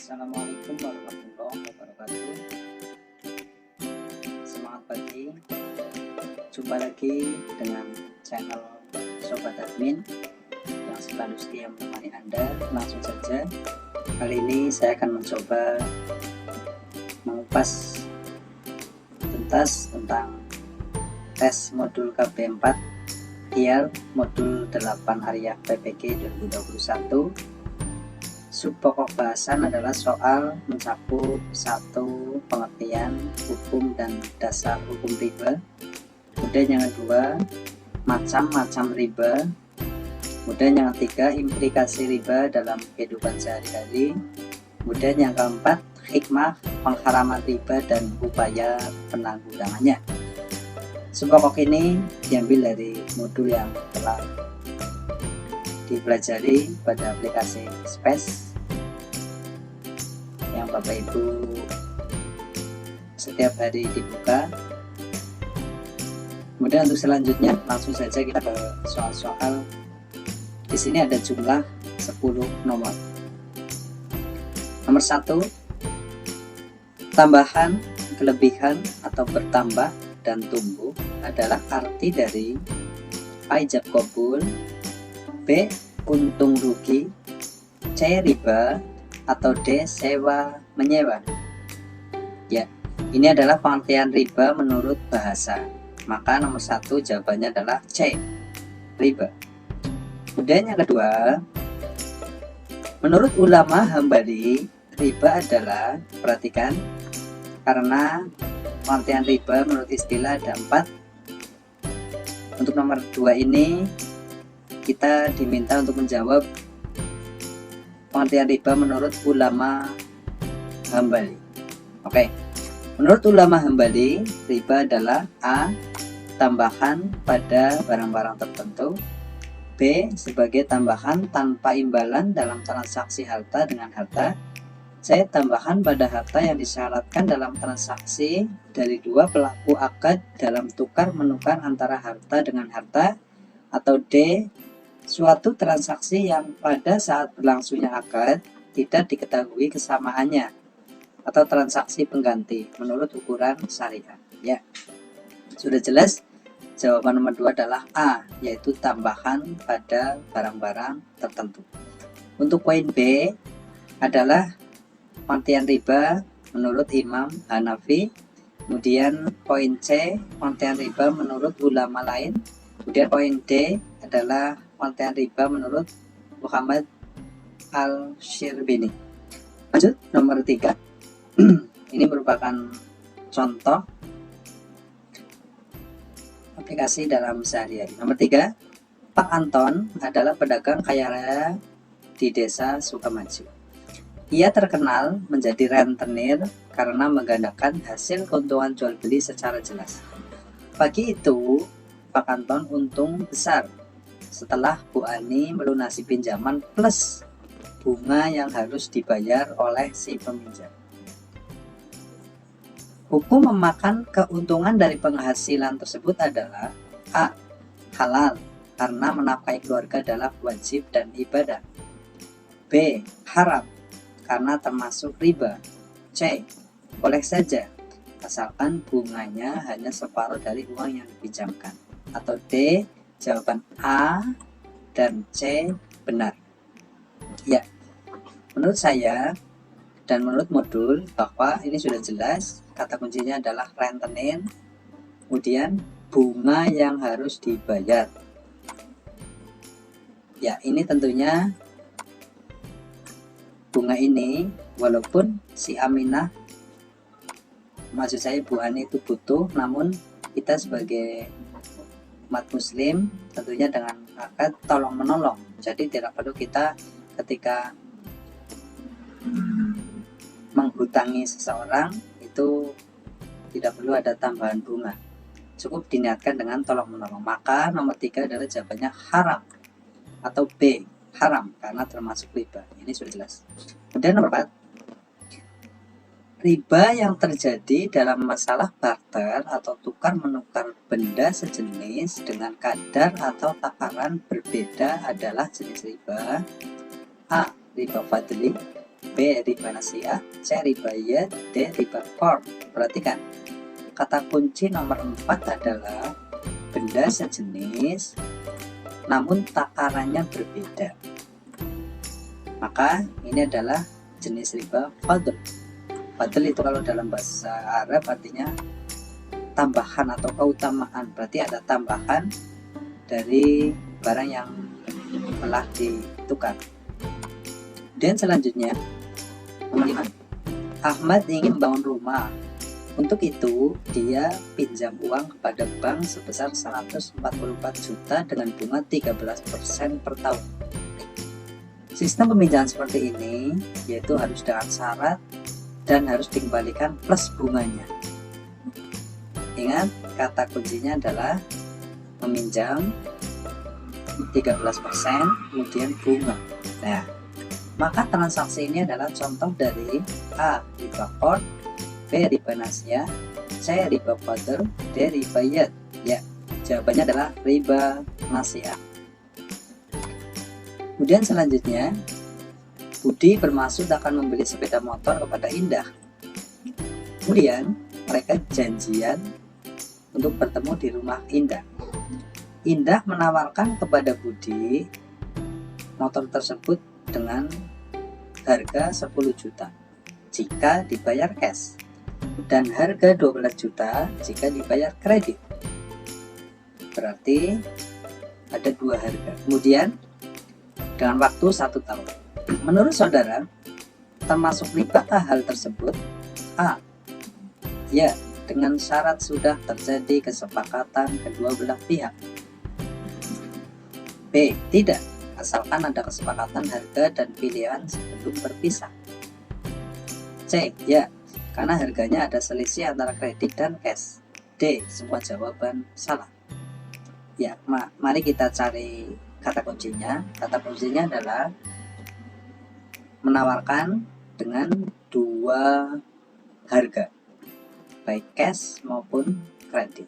Assalamualaikum warahmatullahi wabarakatuh. Semangat pagi. Jumpa lagi dengan channel Sobat Admin yang selalu setia menemani Anda. Langsung saja, kali ini saya akan mencoba mengupas tuntas tentang tes modul KB4 IAL modul 8 Arya PPG 2021. Subpokok bahasan adalah soal mencakup satu, pengertian hukum dan dasar hukum riba. Kemudian yang kedua, macam-macam riba. Kemudian yang ketiga, implikasi riba dalam kehidupan sehari-hari. Kemudian yang keempat, hikmah pengharaman riba dan upaya penanggulangannya. Subpokok ini diambil dari modul yang telah dipelajari pada aplikasi SPES yang Bapak Ibu setiap hari dibuka. Kemudian untuk selanjutnya langsung saja kita ke soal-soal. Di sini ada jumlah 10 nomor. Nomor 1, tambahan, kelebihan atau bertambah dan tumbuh adalah arti dari A. Ijab qabul, B. untung rugi, C. riba, atau D. sewa menyewa. Ya, ini adalah pengertian riba menurut bahasa. Maka nomor 1 jawabannya adalah C, riba. Kemudian yang kedua, menurut ulama Hambali, riba adalah, perhatikan, karena pengertian riba menurut istilah ada 4. Untuk nomor 2 ini kita diminta untuk menjawab pengertian riba menurut ulama Hambali. Oke. Menurut ulama Hambali, riba adalah A. tambahan pada barang-barang tertentu, B. sebagai tambahan tanpa imbalan dalam transaksi harta dengan harta, C. tambahan pada harta yang disyaratkan dalam transaksi dari dua pelaku akad dalam tukar menukar antara harta dengan harta, atau D. suatu transaksi yang pada saat berlangsungnya akad tidak diketahui kesamaannya, atau transaksi pengganti menurut ukuran syariah. Ya, sudah jelas. Jawaban nomor 2 adalah A, yaitu tambahan pada barang-barang tertentu. Untuk poin B adalah pengertian riba menurut Imam Hanafi. Kemudian poin C, pengertian riba menurut ulama lain. Kemudian poin D adalah pengertian riba menurut Muhammad Al-Shirbini. Lanjut, nomor 3. Ini merupakan contoh aplikasi dalam sehari-hari. Nomor 3, Pak Anton adalah pedagang kaya raya di desa Sukamaju. Ia terkenal menjadi rentenir karena menggandakan hasil keuntungan jual beli secara jelas. Pagi itu, Pak Anton untung besar setelah Bu Ani melunasi pinjaman plus bunga yang harus dibayar oleh si peminjam. Hukum memakan keuntungan dari penghasilan tersebut adalah A. halal karena menafkahi keluarga adalah wajib dan ibadah, B. haram karena termasuk riba, C. boleh saja asalkan bunganya hanya separuh dari uang yang dipinjamkan, atau D. jawaban A dan C benar. Ya, menurut saya dan menurut modul bahwa ini sudah jelas, kata kuncinya adalah rentenir, kemudian bunga yang harus dibayar. Ya, ini tentunya bunga ini walaupun si Aminah, maksud saya Bu Ani itu butuh, namun kita sebagai umat muslim tentunya dengan akad tolong menolong. Jadi tidak perlu kita ketika menghutangi seseorang itu tidak perlu ada tambahan bunga, cukup diniatkan dengan tolong menolong. Maka nomor 3 adalah jawabannya haram, atau B, haram karena termasuk riba. Ini sudah jelas. Kemudian nomor 4, riba yang terjadi dalam masalah barter atau tukar menukar benda sejenis dengan kadar atau takaran berbeda adalah jenis riba A. riba fadli, B. Riba nasiah, C. Riba yad, D. Riba qard. Perhatikan, kata kunci nomor 4 adalah benda sejenis namun takarannya berbeda. Maka ini adalah jenis riba fadl. Fadl itu kalau dalam bahasa Arab artinya tambahan atau keutamaan, berarti ada tambahan dari barang yang telah ditukar. Dan selanjutnya nomor 5, Ahmad ingin membangun rumah. Untuk itu dia pinjam uang kepada bank sebesar 144 juta dengan bunga 13% per tahun. Sistem peminjaman seperti ini yaitu harus dengan syarat dan harus dikembalikan plus bunganya. Ingat, kata kuncinya adalah meminjam 13% kemudian bunga. Nah, maka transaksi ini adalah contoh dari A. Riba qard, B. Riba nasiah, C. Riba fadl, D. Riba yad. Ya, jawabannya adalah riba nasiah. Kemudian selanjutnya, Budi bermaksud akan membeli sepeda motor kepada Indah. Kemudian mereka janjian untuk bertemu di rumah Indah. Indah menawarkan kepada Budi motor tersebut dengan harga 10 juta jika dibayar cash dan harga 12 juta jika dibayar kredit. Berarti ada dua harga. Kemudian dengan waktu 1 tahun. Menurut saudara, termasuk ribakah hal tersebut? A. Ya, dengan syarat sudah terjadi kesepakatan kedua belah pihak. B. Tidak, asalkan ada kesepakatan harga dan pilihan sebelum berpisah. C. Ya, karena harganya ada selisih antara kredit dan cash. D. Semua jawaban salah. Ya, mari kita cari kata kuncinya. Kata kuncinya adalah menawarkan dengan dua harga, baik cash maupun kredit,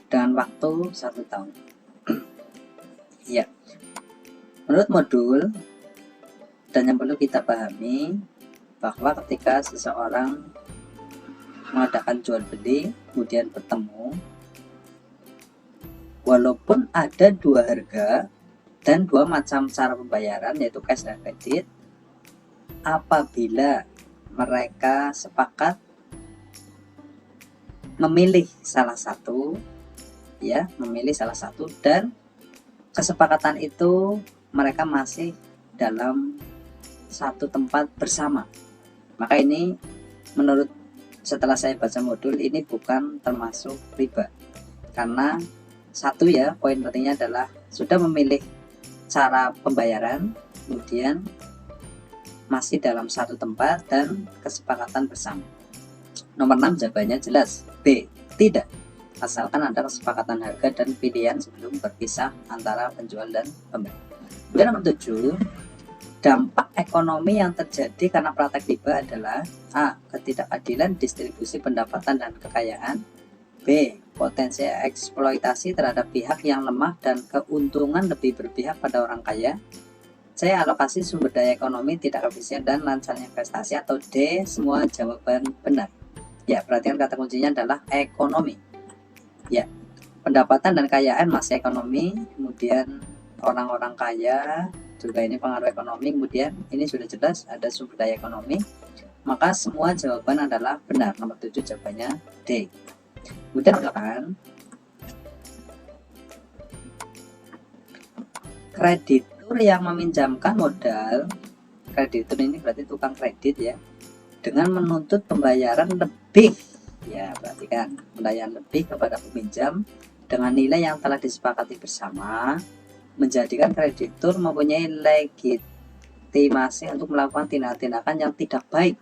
dengan waktu 1 tahun. Ya, menurut modul dan yang perlu kita pahami bahwa ketika seseorang mengadakan jual beli kemudian bertemu, walaupun ada dua harga dan dua macam cara pembayaran yaitu cash dan kredit, apabila mereka sepakat memilih salah satu, ya, memilih salah satu dan kesepakatan itu mereka masih dalam satu tempat bersama, maka ini menurut setelah saya baca modul ini bukan termasuk riba, karena satu, ya, poin pentingnya adalah sudah memilih cara pembayaran kemudian masih dalam satu tempat dan kesepakatan bersama. Nomor 6 jawabannya jelas B. Tidak, asalkan ada kesepakatan harga dan pilihan sebelum berpisah antara penjual dan pembeli. Kemudian nomor 7, dampak ekonomi yang terjadi karena praktek riba adalah A. Ketidakadilan distribusi pendapatan dan kekayaan, B. Potensi eksploitasi terhadap pihak yang lemah dan keuntungan lebih berpihak pada orang kaya, C. Alokasi sumber daya ekonomi tidak efisien dan lancarnya investasi, atau D. Semua jawaban benar. Ya, perhatikan kata kuncinya adalah ekonomi. Ya, pendapatan dan kekayaan masih ekonomi, kemudian orang-orang kaya juga ini pengaruh ekonomi, kemudian ini sudah jelas ada sumber daya ekonomi, maka semua jawaban adalah benar. Nomor 7 jawabannya D. Kemudian misalkan kreditur yang meminjamkan modal, kreditur ini berarti tukang kredit, ya, dengan menuntut pembayaran lebih, ya, perhatikan, pembayaran lebih kepada peminjam dengan nilai yang telah disepakati bersama, menjadikan kreditur mempunyai legitimasi untuk melakukan tindakan-tindakan yang tidak baik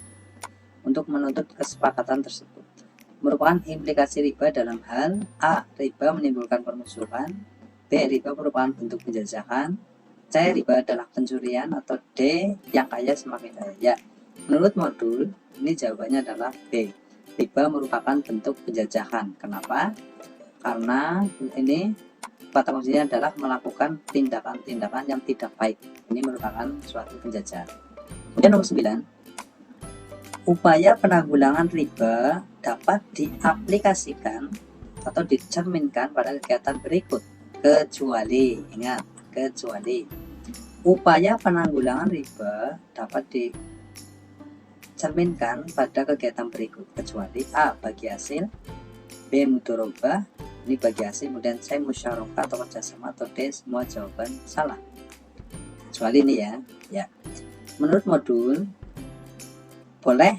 untuk menuntut kesepakatan tersebut. Merupakan implikasi riba dalam hal A. Riba menimbulkan permusuhan, B. Riba merupakan bentuk penjajahan, C. Riba adalah pencurian, atau D. Yang kaya semakin kaya. Menurut modul ini jawabannya adalah B. Riba merupakan bentuk penjajahan. Kenapa? Karena ini kata kuncinya adalah melakukan tindakan-tindakan yang tidak baik. Ini merupakan suatu penjajahan. Kemudian nomor 9, upaya penanggulangan riba dapat diaplikasikan atau dicerminkan pada kegiatan berikut, kecuali, ingat, kecuali upaya penanggulangan riba dapat dicerminkan pada kegiatan berikut, kecuali A. bagi hasil, B. mudharabah, ini bagi hasil, kemudian C. musyarakah atau kerjasama, atau D. semua jawaban salah. Kecuali ini ya. Menurut modul, boleh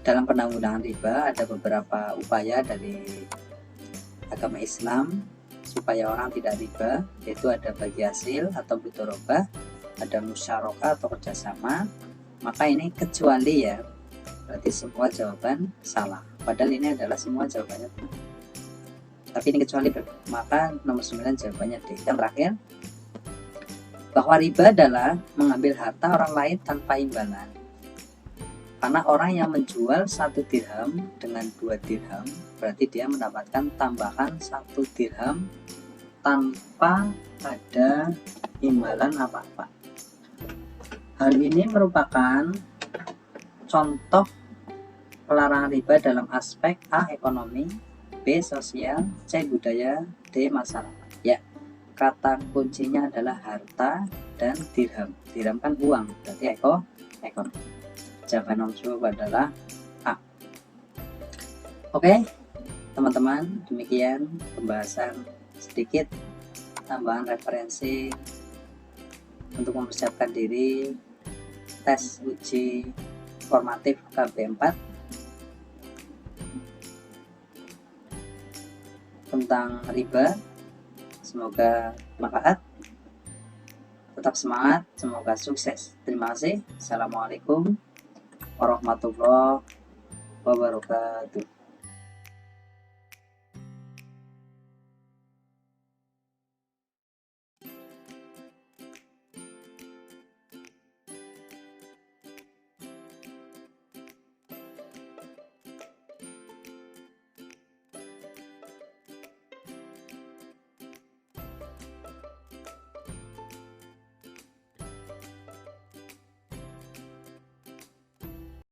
dalam penanggulangan riba ada beberapa upaya dari agama Islam supaya orang tidak riba, yaitu ada bagi hasil atau mudharabah, ada musyarakah atau kerjasama. Maka ini kecuali ya, berarti semua jawaban salah, padahal ini adalah semua jawabannya benar, tapi ini kecuali, maka nomor 9 jawabannya D. Yang terakhir, bahwa riba adalah mengambil harta orang lain tanpa imbalan. Karena orang yang menjual 1 dirham dengan 2 dirham, berarti dia mendapatkan tambahan 1 dirham tanpa ada imbalan apa-apa. Hal ini merupakan contoh pelarangan riba dalam aspek A. ekonomi, B. sosial, C. budaya, D. masyarakat. Ya, kata kuncinya adalah harta dan dirham. Dirham kan uang, berarti ekonomi. Jawaban nomor 2 adalah A. Oke, teman-teman, demikian pembahasan sedikit tambahan referensi untuk mempersiapkan diri tes uji formatif KB4 tentang riba. Semoga bermanfaat, tetap semangat, semoga sukses. Terima kasih. Assalamualaikum warahmatullahi wabarakatuh.